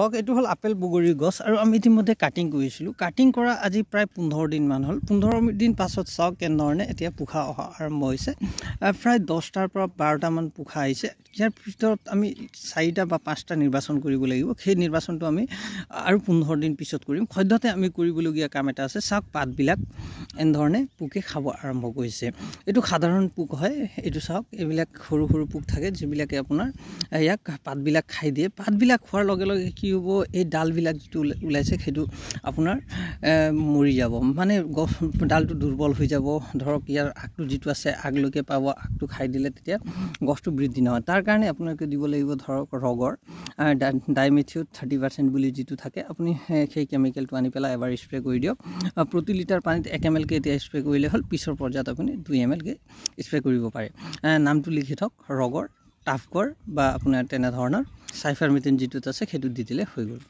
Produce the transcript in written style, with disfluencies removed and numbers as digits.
এইটো হল আপেল বগৰী গছ আৰু আমি ইতিমধ্যে কাটিং কৰিছিলো কাটিং কৰা আজি প্ৰায় 15 দিন মান হল 15 দিন পাছত চাওক কেনেধৰণে এতিয়া পোখা অহা আৰম্ভ হৈছে প্ৰায় 10টাৰ পৰা 12টা মান পোখা আহিছে ইয়াৰ ভিতৰত আমি 4টা বা 5টা নিৰ্বাচন কৰিব লাগিব সেই নিৰ্বাচনটো আমি আৰু 15 দিন পিছত কৰিম সদ্যতে আমি কৰিবলগীয়া কাম এটা আছে চাওক পাতবিলাক এনেধৰণে পোকে খাব আৰম্ভ কৰিছে এইটো সাধাৰণ পোক হয় এইটো চাওক এইবিলাক সৰু সৰু পোক থাকে যিবিলাকে আপোনাৰ ইয়াক পাতবিলাক খাই দিয়ে পাতবিলাক খোৱাৰ লগে লগে কি হ'ব এই ডালবিলাক যেটো উলাইছে সেইটো আপোনাৰ মৰি যাব মানে ডালটো দুৰ্বল হৈ যাব ধৰক ইয়াৰ আগটো যেটো আছে আগলৈকে পাব আগটো খাই দিলে তেতিয়া গছটো বৃদ্ধি নহয় তাৰ কাৰণে আপোনালোকে দিব লাগিব ধৰক ৰগৰ ডাইমেথিয়ড 30% বুলি যেটো থাকে আপুনি সেই কেমিকেলটো আনি পেলাই এবাৰ স্প্ৰে কৰি দিয়ক প্ৰতি লিটাৰ পানীত 1 ml কে এতিয়া স্প্ৰে কৰিলে হল পিছৰ পৰ্যায়ত আপুনি 2 ml কে স্প্ৰে কৰিব পাৰে নামটো লিখি থক ৰগৰ টাফকৰ বা আপোনাৰ তেনে ধৰণৰ সাইফাৰমেথিন যেটো আছে সেইটো দি দিলে হৈ গ'ল